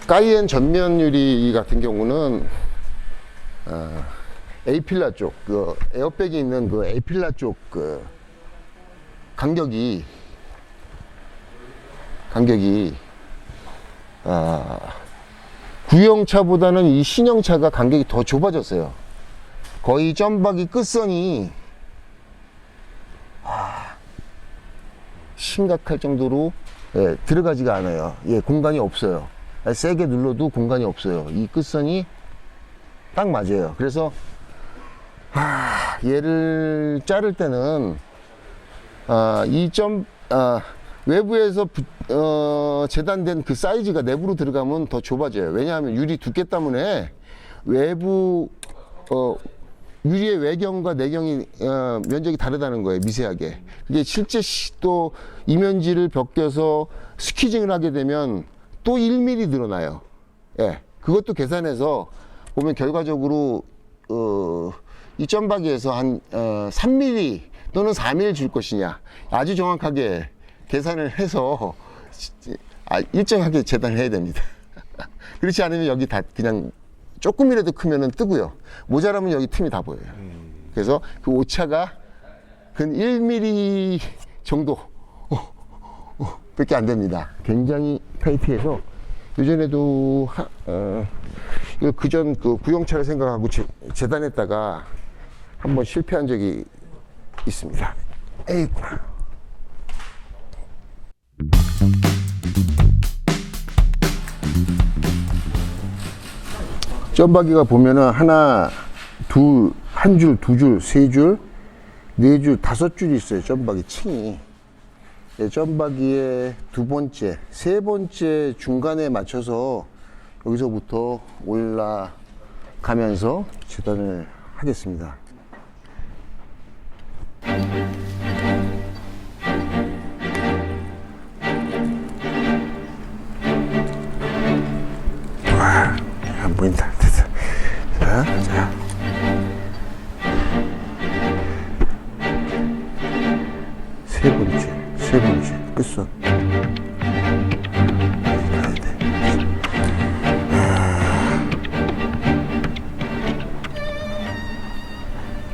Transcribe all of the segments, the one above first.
까이엔 전면 유리 같은 경우는 A필라 쪽, 그 에어백이 있는 그 A필라 쪽 그 간격이 구형차보다는 이 신형차가 간격이 더 좁아졌어요. 거의 점박이 끝선이 심각할 정도로 들어가지가 않아요. 공간이 없어요. 세게 눌러도 공간이 없어요. 이 끝선이 딱 맞아요. 그래서 얘를 자를 때는 외부에서 재단된 그 사이즈가 내부로 들어가면 더 좁아져요. 왜냐하면 유리 두께 때문에 외부 유리의 외경과 내경이 면적이 다르다는 거예요. 미세하게. 그게 실제 또 이면지를 벗겨서 스퀴징을 하게 되면 또 1mm 늘어나요. 그것도 계산해서 보면 결과적으로 이 점박이에서 한 3mm 또는 4mm 줄 것이냐 아주 정확하게 계산을 해서 일정하게 재단을 해야 됩니다. 그렇지 않으면 여기 다 그냥 조금이라도 크면은 뜨고요. 모자라면 여기 틈이 다 보여요. 그래서 그 오차가 근 1mm 정도 밖에 안 됩니다. 굉장히 타이트해서 예전에도 그전 그 구형차를 생각하고 재단했다가 한번 실패한 적이 있습니다. 에이구. 점박이가 보면은 하나, 둘, 한 줄, 두 줄, 세 줄, 네 줄, 다섯 줄이 있어요. 점박이 층이. 점박이의 두 번째, 세 번째 중간에 맞춰서 여기서부터 올라가면서 재단을 하겠습니다. 와, 안 보인다. 됐어. 자. 세 번째 끝선. 가야 돼.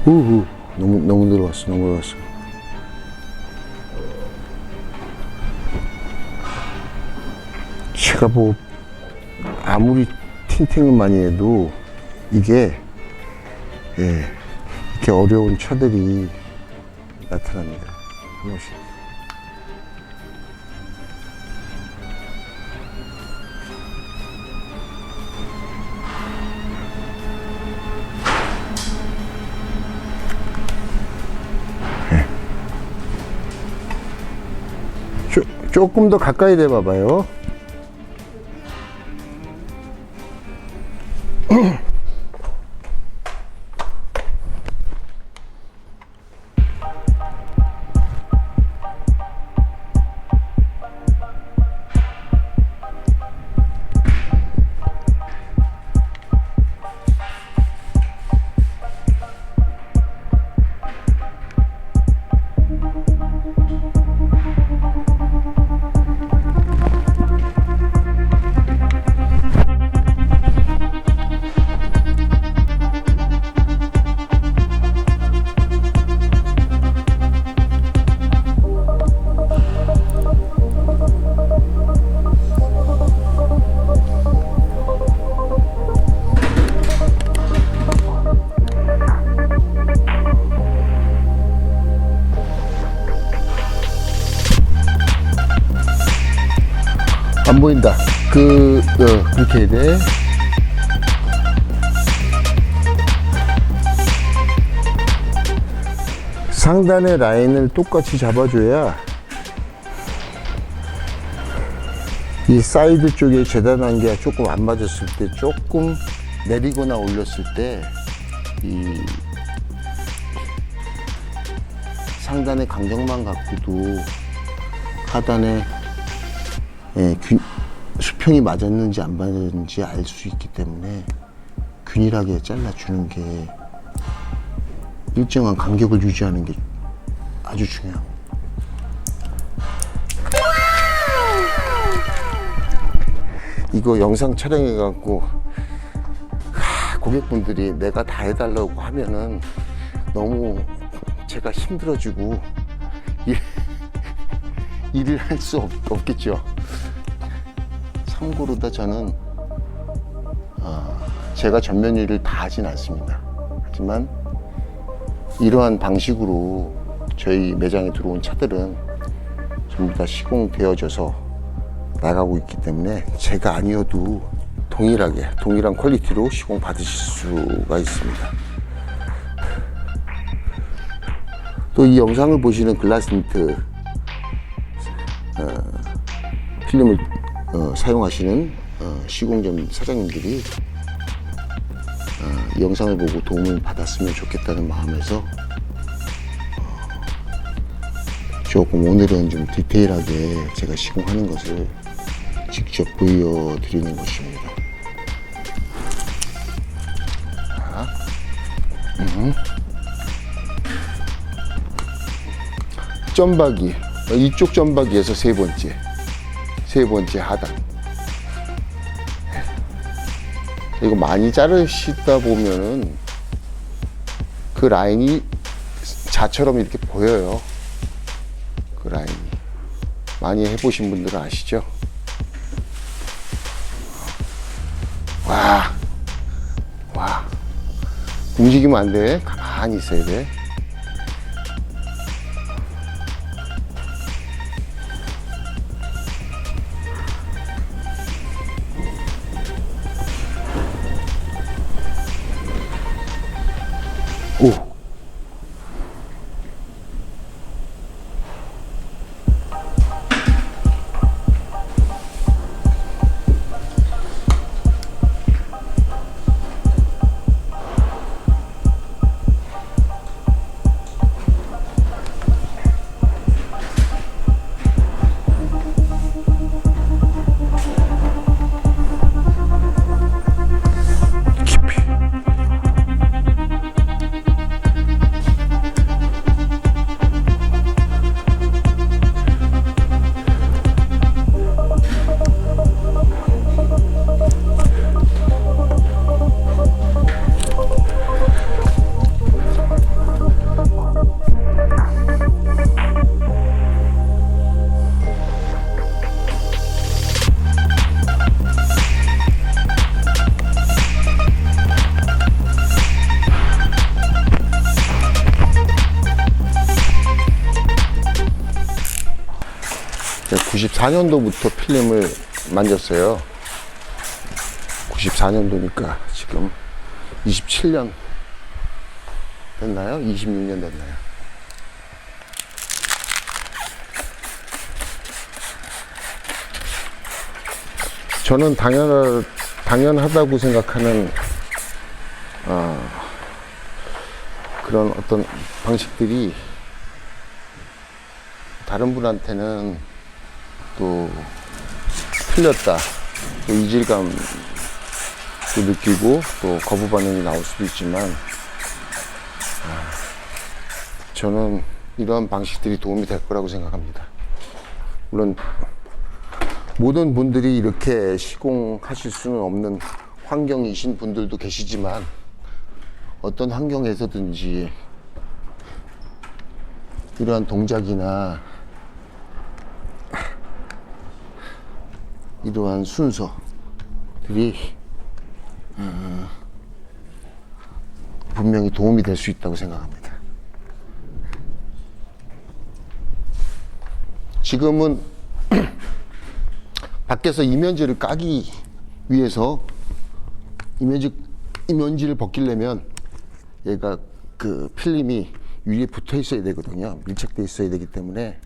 우후, 너무 들어왔어. 제가 뭐 아무리 팅팅을 많이 해도 이게 이렇게 어려운 차들이 나타납니다. 한 번씩. 조금 더 가까이 대봐봐요. 안 보인다. 그렇게 해야 돼. 상단의 라인을 똑같이 잡아줘야 이 사이드 쪽에 재단한 게 조금 안 맞았을 때, 조금 내리거나 올렸을 때 이 상단의 간격만 갖고도 하단에 수평이 맞았는지 안 맞았는지 알 수 있기 때문에 균일하게 잘라주는 게, 일정한 간격을 유지하는 게 아주 중요합니다. 이거 영상 촬영해갖고 고객분들이 내가 다 해달라고 하면은 너무 제가 힘들어지고 일을 할 수 없겠죠. 참고로다 저는 제가 전면 일을 다 하진 않습니다. 하지만 이러한 방식으로 저희 매장에 들어온 차들은 전부 다 시공되어져서 나가고 있기 때문에 제가 아니어도 동일한 퀄리티로 시공 받으실 수가 있습니다. 또 이 영상을 보시는 글라스니트 필름을 사용하시는 시공점 사장님들이 이 영상을 보고 도움을 받았으면 좋겠다는 마음에서 조금 오늘은 좀 디테일하게 제가 시공하는 것을 직접 보여드리는 것입니다. 점박이, 이쪽 점박이에서 세 번째 하단. 이거 많이 자르시다 보면은 그 라인이 자처럼 이렇게 보여요. 그 라인이. 많이 해보신 분들은 아시죠? 와. 움직이면 안 돼. 가만히 있어야 돼. 오. 제가 94년도부터 필름을 만졌어요. 94년도니까 지금 27년 됐나요? 26년 됐나요? 저는 당연하다고 생각하는 그런 어떤 방식들이 다른 분한테는 또 틀렸다, 또 이질감도 느끼고 또 거부 반응이 나올 수도 있지만 저는 이러한 방식들이 도움이 될 거라고 생각합니다. 물론 모든 분들이 이렇게 시공하실 수는 없는 환경이신 분들도 계시지만 어떤 환경에서든지 이러한 동작이나 이러한 순서들이 분명히 도움이 될 수 있다고 생각합니다. 지금은 밖에서 이면지를 까기 위해서 이면지를 벗기려면 얘가 그 필름이 위에 붙어 있어야 되거든요. 밀착돼 있어야 되기 때문에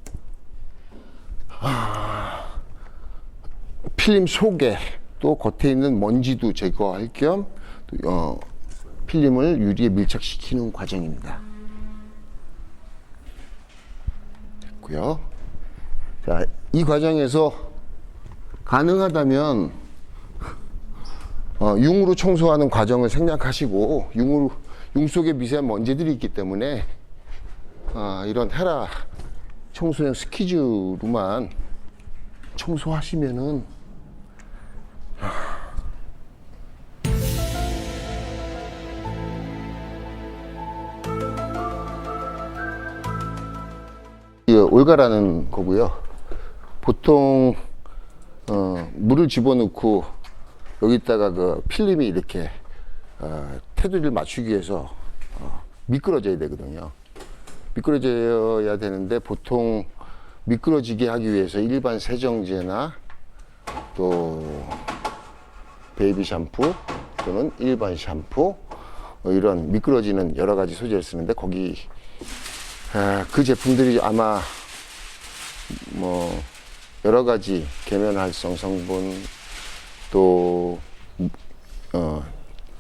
필름 속에 또 겉에 있는 먼지도 제거할 겸 필름을 유리에 밀착시키는 과정입니다. 됐고요. 자, 이 과정에서 가능하다면 융으로 청소하는 과정을 생략하시고 융 속에 미세한 먼지들이 있기 때문에 이런 헤라 청소용 스키즈로만 청소하시면은 올가라는 거고요. 보통 물을 집어넣고 여기다가 그 필름이 이렇게 테두리를 맞추기 위해서 미끄러져야 되거든요. 미끄러져야 되는데 보통 미끄러지게 하기 위해서 일반 세정제나 또 베이비 샴푸 또는 일반 샴푸 이런 미끄러지는 여러 가지 소재를 쓰는데 거기 그 제품들이 아마 뭐 여러 가지 계면활성 성분 또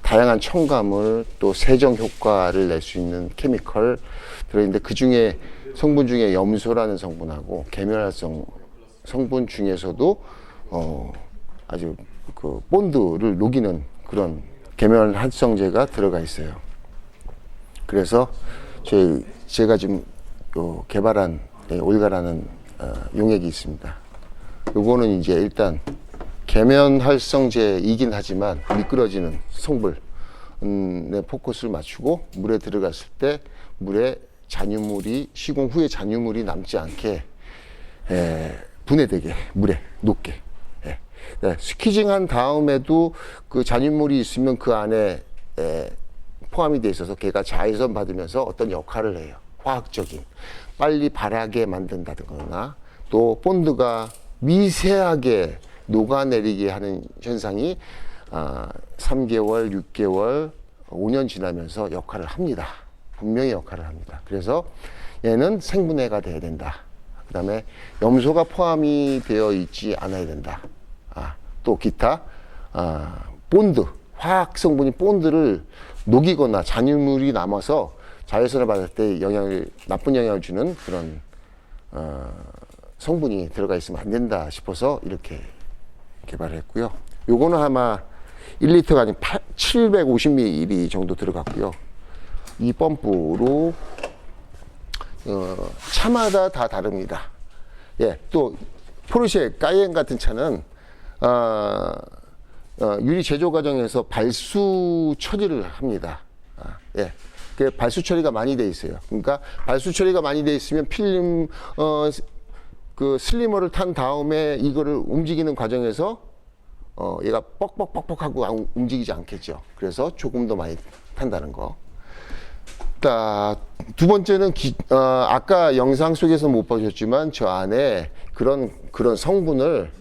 다양한 첨가물 또 세정 효과를 낼 수 있는 케미컬 들어있는데 그 중에 성분 중에 염소라는 성분하고 계면활성 성분 중에서도 아주 그 본드를 녹이는 그런 계면활성제가 들어가 있어요. 그래서 제가 지금 개발한 올가라는 용액이 있습니다. 요거는 이제 일단 계면활성제이긴 하지만 미끄러지는 성분에 포커스를 맞추고 물에 들어갔을 때 물에 잔유물이 시공 후에 잔유물이 남지 않게 분해되게 물에 녹게 스퀴징한 다음에도 그 잔유물이 있으면 그 안에 포함이 돼 있어서 걔가 자외선 받으면서 어떤 역할을 해요. 화학적인 빨리 발하게 만든다거나 또 본드가 미세하게 녹아내리게 하는 현상이 3개월, 6개월, 5년 지나면서 역할을 합니다. 분명히 역할을 합니다. 그래서 얘는 생분해가 돼야 된다. 그 다음에 염소가 포함이 되어 있지 않아야 된다. 또 기타 본드, 화학 성분이 본드를 녹이거나 잔유물이 남아서 자외선을 받을 때 나쁜 영향을 주는 그런 성분이 들어가 있으면 안 된다 싶어서 이렇게 개발을 했고요. 요거는 아마 1리터가 아닌 750ml 정도 들어갔고요. 이 펌프로 차마다 다 다릅니다. 또 포르쉐 까이엔 같은 차는 유리 제조 과정에서 발수 처리를 합니다. 그 발수 처리가 많이 돼 있어요. 그러니까 발수 처리가 많이 돼 있으면 필름 그 슬리머를 탄 다음에 이거를 움직이는 과정에서 얘가 뻑뻑뻑뻑 하고 움직이지 않겠죠. 그래서 조금 더 많이 탄다는 거. 두 번째는 아까 영상 속에서 못 보셨지만 저 안에 그런 성분을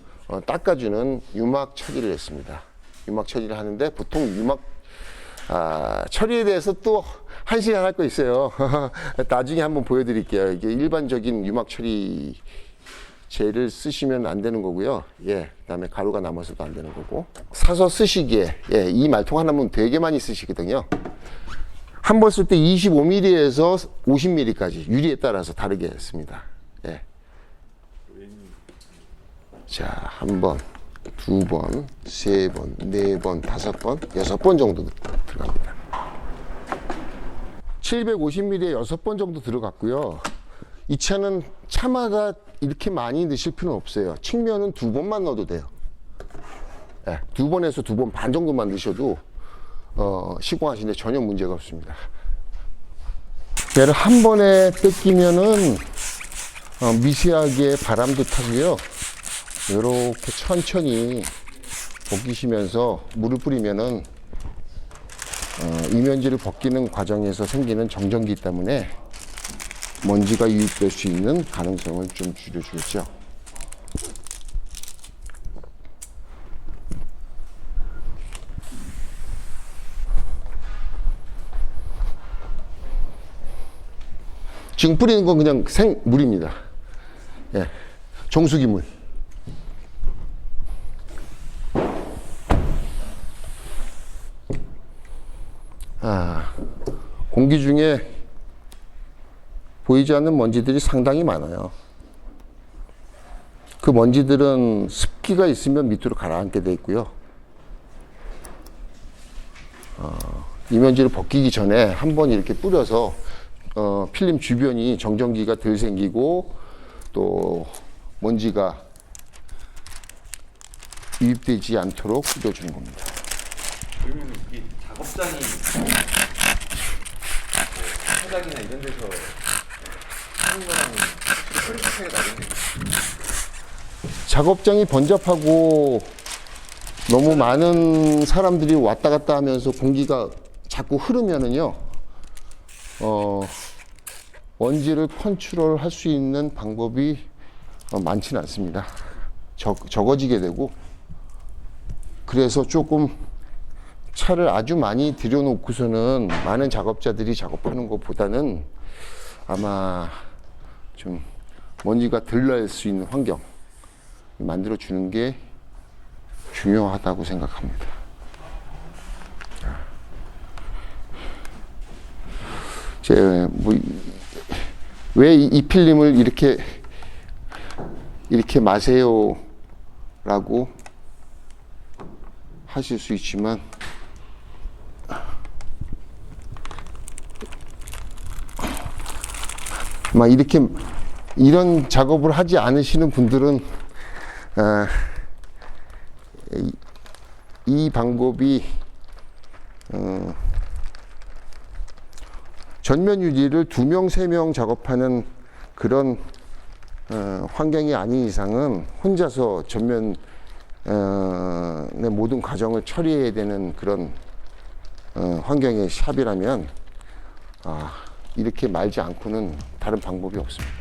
닦아주는 유막 처리를 했습니다. 유막 처리를 하는데 보통 유막 처리에 대해서 또 1시간 할 거 있어요. 나중에 한번 보여드릴게요. 이게 일반적인 유막 처리 젤을 쓰시면 안 되는 거고요. 그다음에 가루가 남아서도 안 되는 거고. 사서 쓰시기에 이 말통 하나면 되게 많이 쓰시거든요. 한 번 쓸 때 25mm에서 50mm까지 유리에 따라서 다르게 했습니다. 자, 한 번, 두 번, 세 번, 네 번, 다섯 번, 6번 정도 들어갑니다. 750ml에 6번 정도 들어갔고요. 이 차는 차마다 이렇게 많이 넣으실 필요는 없어요. 측면은 2번만 넣어도 돼요. 2번에서 2번 반 정도만 넣으셔도 시공하시는데 전혀 문제가 없습니다. 얘를 한 번에 뺏기면은 미세하게 바람도 타고요. 이렇게 천천히 벗기시면서 물을 뿌리면은 이면지를 벗기는 과정에서 생기는 정전기 때문에 먼지가 유입될 수 있는 가능성을 좀 줄여주겠죠. 지금 뿌리는 건 그냥 생물입니다. 정수기물. 공기 중에 보이지 않는 먼지들이 상당히 많아요. 그 먼지들은 습기가 있으면 밑으로 가라앉게 되어 있고요. 이면지를 벗기기 전에 한번 이렇게 뿌려서 필름 주변이 정전기가 덜 생기고 또 먼지가 유입되지 않도록 뿌려주는 겁니다. 그러면 이 작업장이 현장이나 이런 데서 하는 거랑 확실히 퀄리티 차이가 나겠네요. 작업장이 번잡하고 너무 많은 사람들이 왔다 갔다 하면서 공기가 자꾸 흐르면은요, 먼지를 컨트롤 할 수 있는 방법이 많지는 않습니다. 적어지게 되고, 그래서 조금 차를 아주 많이 들여놓고서는 많은 작업자들이 작업하는 것보다는 아마 좀 먼지가 덜 날 수 있는 환경 만들어 주는 게 중요하다고 생각합니다. 왜 이 필름을 이렇게 마세요라고 하실 수 있지만, 막 이런 작업을 하지 않으시는 분들은 이 방법이 전면 유리를 2명, 3명 작업하는 그런 환경이 아닌 이상은 혼자서 전면의 모든 과정을 처리해야 되는 그런 환경의 샵이라면 이렇게 말지 않고는 다른 방법이 없습니다.